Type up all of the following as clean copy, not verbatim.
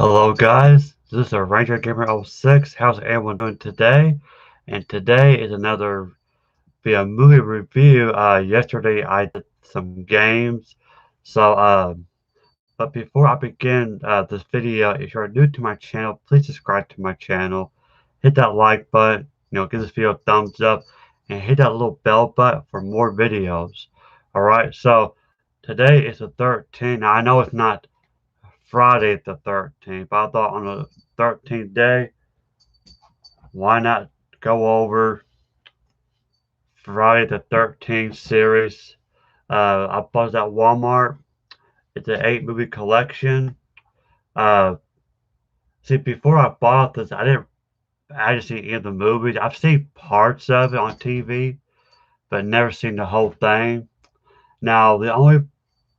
Hello guys, this is Ranger Gamer 06. How's everyone doing today? And today is another via movie review. Yesterday I did some games. But before I begin this video, if you're new to my channel, please subscribe to my channel. Hit that like button, give this video a thumbs up, and hit that little bell button for more videos. Alright, so today is the 13th. Now I know it's not Friday the 13th. I thought on the 13th day, why not go over Friday the 13th series? I bought it at Walmart. It's an 8 movie collection. Uh, See, before I bought this, I didn't actually see any of the movies. I've seen parts of it on TV, but never seen the whole thing. Now, the only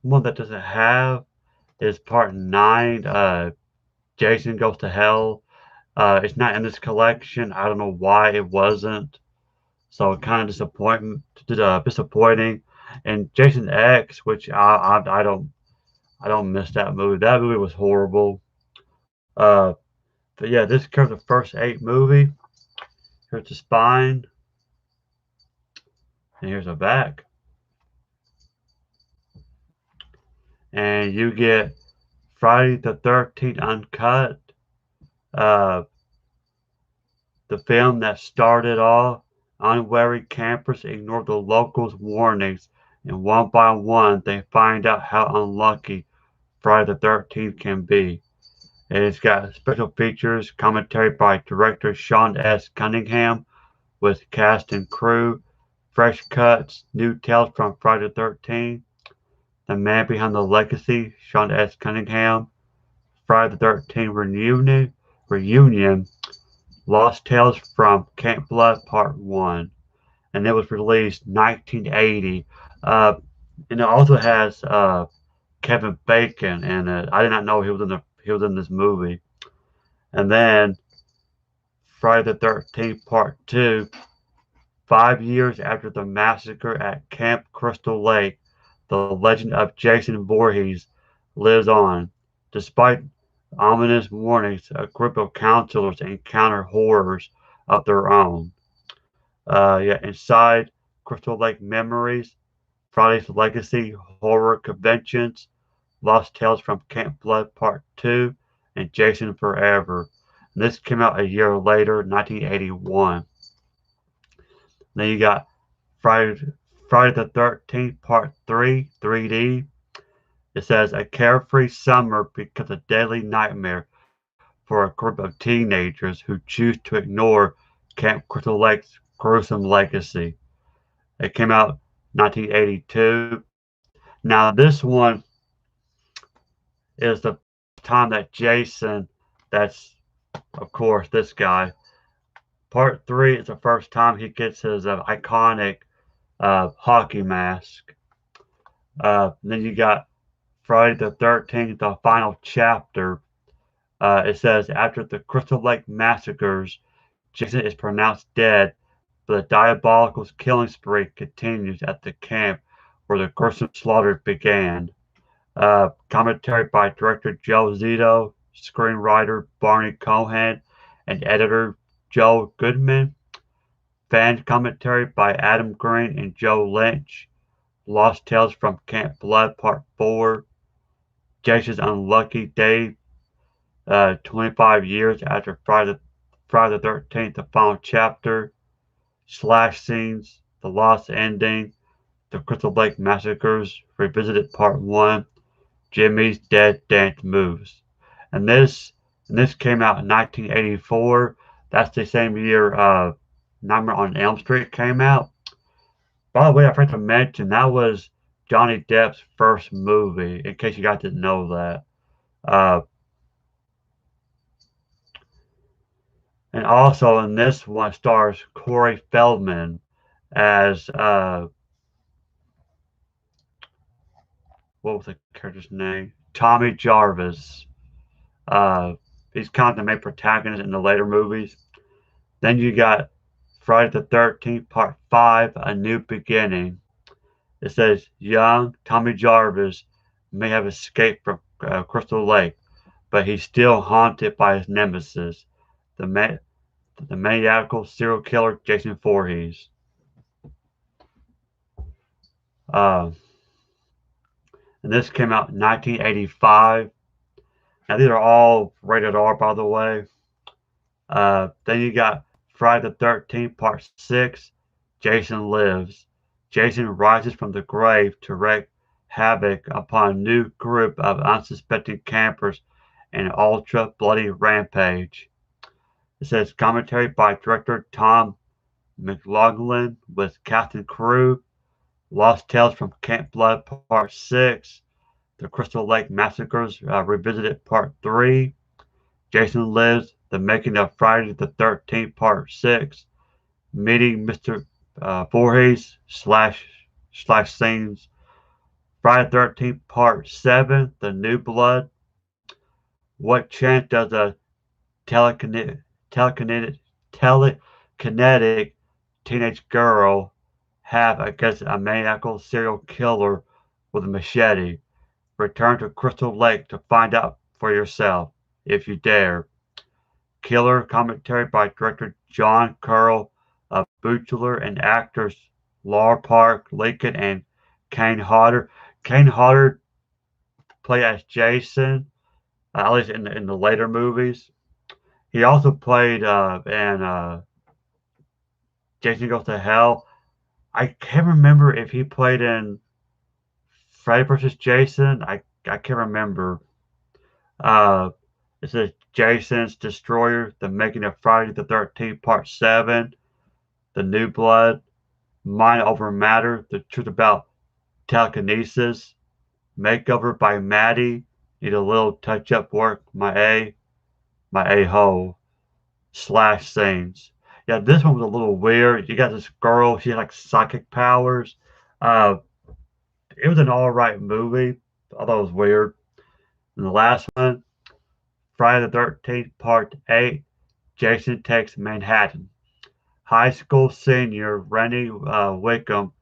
one that doesn't have is part 9, Jason Goes to Hell. It's not in this collection. I don't know why it wasn't. So kind of disappointing. And Jason X, which I don't miss that movie. That movie was horrible. Uh, but yeah, this covers the first 8 movie. Here's the spine, and here's the back, and you get Friday the 13th uncut. Uh, the film that started all. Unwary campers ignore the locals' warnings, and one by one they find out how unlucky Friday the 13th can be. And it's got special features, commentary by director Sean S. Cunningham with cast and crew, fresh cuts, new tales from Friday the 13th, the man behind the legacy, Sean S. Cunningham, Friday the 13th reunion, Lost Tales from Camp Blood Part 1, and it was released 1980. Uh, and it also has Kevin Bacon in it. I did not know he was in this movie. And then Friday the 13th Part 2, 5 years after the massacre at Camp Crystal Lake, the legend of Jason Voorhees lives on. Despite ominous warnings, a group of counselors encounter horrors of their own. Inside Crystal Lake Memories, Friday's Legacy Horror Conventions, Lost Tales from Camp Blood Part 2, and Jason Forever. And this came out a year later, 1981. Then you got Friday, Friday the 13th Part 3, 3D. It says a carefree summer becomes a deadly nightmare for a group of teenagers who choose to ignore Camp Crystal Lake's gruesome legacy. It came out 1982. Now this one is the time that Jason, that's of course this guy. Part 3 is the first time he gets his iconic hockey mask. Then you got Friday the 13th, the final chapter. It says after the Crystal Lake massacres, Jason is pronounced dead, but the diabolical killing spree continues at the camp where the gruesome slaughter began. Commentary by director Joe Zito, screenwriter Barney Cohen, and editor Joe Goodman. Fan commentary by Adam Green and Joe Lynch. Lost Tales from Camp Blood Part 4. Jason's unlucky day 25 years after Friday the 13th, the final chapter. Slash scenes, the lost ending, the Crystal Lake massacres, revisited part 1, Jimmy's Dead Dance Moves. And this came out in 1984. That's the same year Nightmare on Elm Street came out. By the way, I forgot to mention that was Johnny Depp's first movie, in case you guys didn't know that. Uh, and also in this one stars Corey Feldman as what was the character's name? Tommy Jarvis. Uh, he's kind of the main protagonist in the later movies. Then you got Friday the 13th, Part 5, A New Beginning. It says young Tommy Jarvis may have escaped from Crystal Lake, but he's still haunted by his nemesis, the ma- the maniacal serial killer Jason Voorhees. Uh, and this came out in 1985. Now these are all rated R, by the way. Then you got Friday the 13th, Part 6. Jason Lives. Jason rises from the grave to wreak havoc upon a new group of unsuspecting campers in an ultra bloody rampage. It says commentary by director Tom McLaughlin with cast and crew. Lost Tales from Camp Blood Part 6. The Crystal Lake Massacres Revisited Part 3. Jason Lives, The Making of Friday the 13th Part 6. Meeting Mr. Voorhees slash scenes. Friday the 13th Part 7. The New Blood. What chance does a telekinetic, telekinetic, telekinetic teenage girl have against a maniacal serial killer with a machete? Return to Crystal Lake to find out for yourself, if you dare. Killer commentary by director John Carroll of Butler and actors Laura Park, Lincoln, and Kane Hodder. Kane Hodder played as Jason, at least in the later movies. He also played in Jason Goes to Hell. I can't remember if he played in Freddy vs. Jason. I can't remember. Uh, it says Jason's Destroyer, The Making of Friday the 13th, Part 7, The New Blood, Mind Over Matter, The Truth About Telekinesis, Makeover by Maddie, Need a Little Touch Up Work, My A-Hole, Slash Scenes. Yeah, this one was a little weird. You got this girl, she had like psychic powers. Uh, it was an alright movie, although it was weird. And the last one, Friday the 13th, Part 8, Jason Takes Manhattan. High school senior Rennie Wickham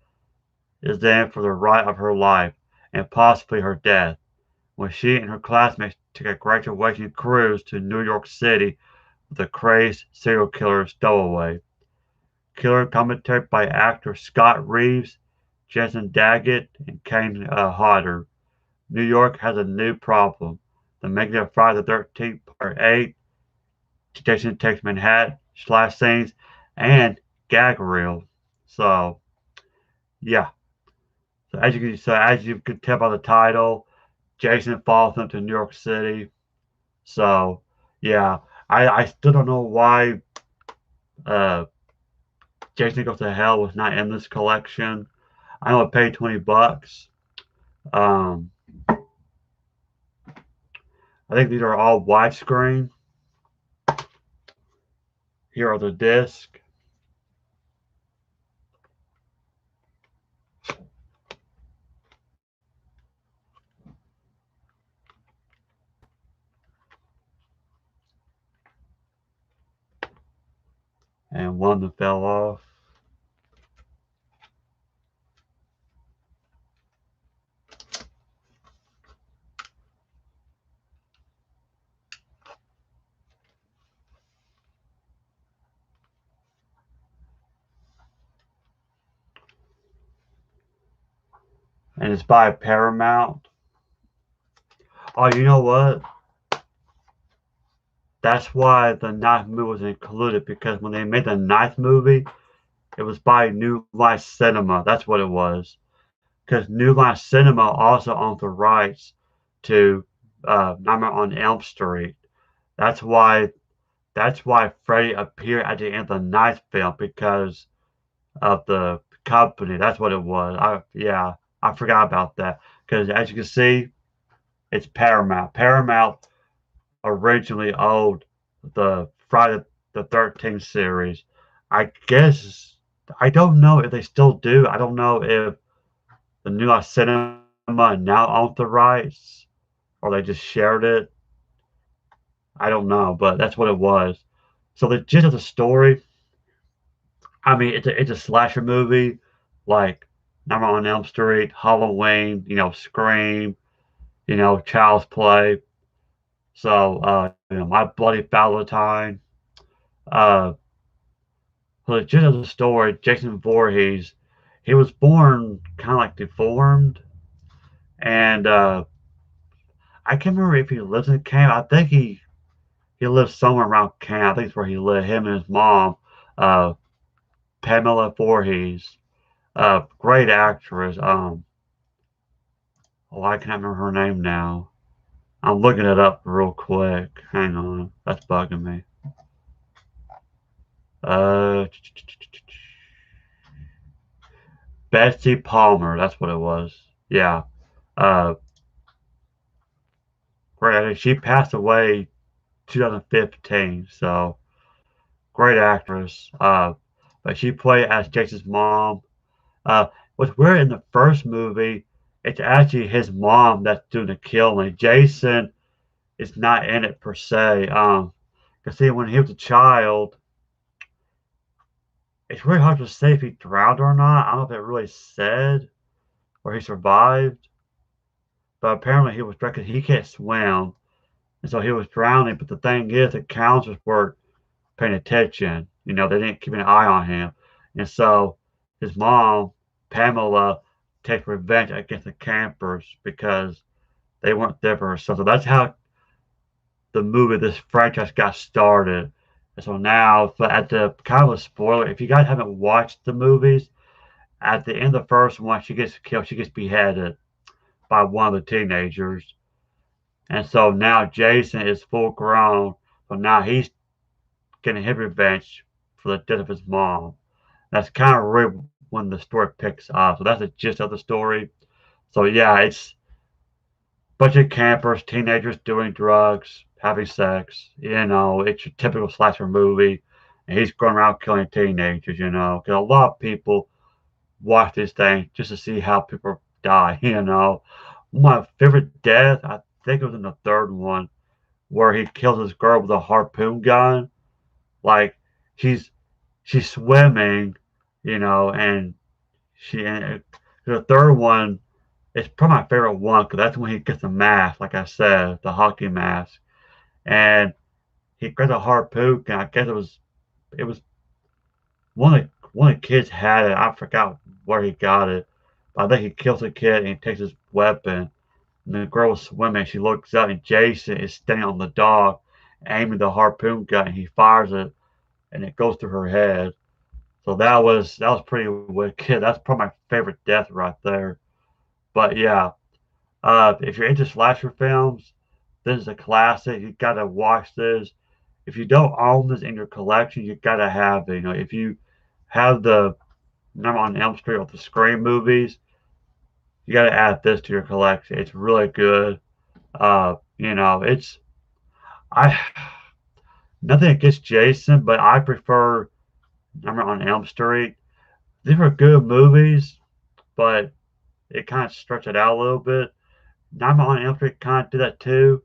is in for the ride of her life and possibly her death when she and her classmates take a graduation cruise to New York City with a crazed serial killer stowaway. Killer commentary by actor Scott Reeves, Jensen Daggett, and Kane Hodder. New York has a new problem. The Making of Friday the 13th, Part 8, Jason Takes Manhattan, slash scenes, and gag reel. So, yeah. So as you can tell by the title, Jason follows them to New York City. So, yeah. I still don't know why uh, Jason Goes to Hell was not in this collection. I only paid $20. Um, I think these are all widescreen. Here are the discs. And one that fell off. And it's by Paramount. Oh, you know what? That's why the ninth movie was included, because when they made the ninth movie, it was by New Line Cinema. That's what it was. Because New Line Cinema also owns the rights to Nightmare on Elm Street. That's why Freddy appeared at the end of the ninth film, because of the company. That's what it was. I forgot about that. Because as you can see, it's Paramount. Paramount originally owned the Friday the 13th series. I guess I don't know if they still do. I don't know if the New Line Cinema now owns the rights or they just shared it. I don't know, but that's what it was. So the gist of the story, I mean, it's a slasher movie, like Nightmare on Elm Street, Halloween, Scream, Child's Play. So, My Bloody Valentine. Uh, for the gist of the story, Jason Voorhees, he was born kind of like deformed, and I can't remember if he lives in camp. I think he lives somewhere around camp. I think it's where he lived. Him and his mom, uh, Pamela Voorhees, great actress. I can't remember her name now. I'm looking it up real quick. Hang on, that's bugging me. Uh, Betsy Palmer, that's what it was. Yeah. Uh, great. She passed away 2015. So great actress. But she played as Jason's mom. What's weird in the first movie, it's actually his mom that's doing the killing. Jason is not in it per se. Cause see, when he was a child, it's really hard to say if he drowned or not. I don't know if it really said or he survived, but apparently he was because he can't swim, and so he was drowning. But the thing is, the counselors were paying attention. They didn't keep an eye on him, and so his mom, Pamela, takes revenge against the campers because they weren't there for her son. So that's how this franchise got started. And so now, at the kind of a spoiler, if you guys haven't watched the movies, at the end of the first one, she gets killed. She gets beheaded by one of the teenagers. And so now Jason is full grown. So now he's getting his revenge for the death of his mom. That's kind of really when the story picks up. So that's the gist of the story. So yeah, it's a bunch of campers, teenagers doing drugs, having sex. It's your typical slasher movie. And he's going around killing teenagers, Because a lot of people watch this thing just to see how people die. My favorite death, I think it was in the third one, where he kills this girl with a harpoon gun. Like she's she's swimming, and and the third one is probably my favorite one because that's when he gets the mask, like I said, the hockey mask, and he gets a harpoon gun. I guess it was one of the kids had it. I forgot where he got it, but I think he kills the kid and he takes his weapon. And the girl was swimming. She looks up and Jason is standing on the dock, aiming the harpoon gun. And he fires it, and it goes through her head. So that was pretty wicked. That's probably my favorite death right there. But yeah, if you're into slasher films, this is a classic. You gotta watch this. If you don't own this in your collection, you gotta have it. If you have the Number on Elm Street or the Scream movies, you gotta add this to your collection. It's really good. It's I nothing against Jason, but I prefer Number on Elm Street. These were good movies, but it kind of stretched it out a little bit. Nightmare on Elm Street kind of did that too.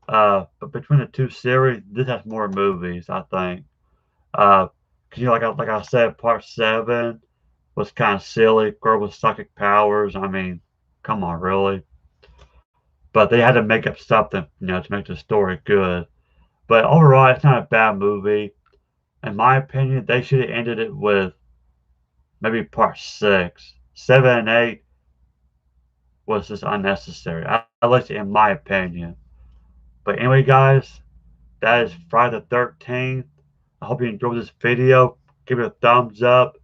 But between the two series, this has more movies, I think. Uh, 'Cause, like I said, part seven was kind of silly. Girl with psychic powers. I mean, come on, really? But they had to make up something, to make the story good. But overall, it's not a bad movie. In my opinion, they should have ended it with maybe part six. Seven and eight was just unnecessary. At least in my opinion. But anyway, guys, that is Friday the 13th. I hope you enjoyed this video. Give it a thumbs up.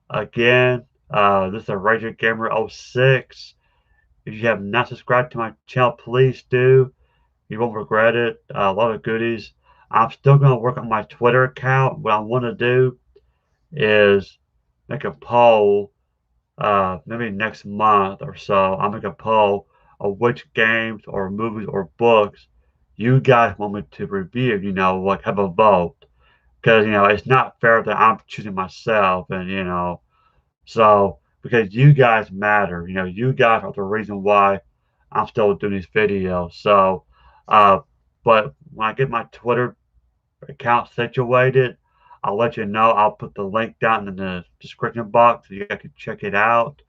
Again, this is a Ranger Gamer 06. If you have not subscribed to my channel, please do. You won't regret it. A lot of goodies. I'm still going to work on my Twitter account. What I want to do is make a poll, maybe next month or so. I'll make a poll of which games or movies or books you guys want me to review, like have a vote. Because, it's not fair that I'm choosing myself and, so because you guys matter, you guys are the reason why I'm still doing these videos. So, uh, but when I get my Twitter account situated, I'll let you know. I'll put the link down in the description box so you guys can check it out.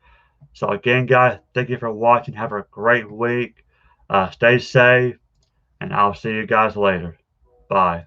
So again, guys, thank you for watching. Have a great week. Stay safe. and I'll see you guys later. Bye.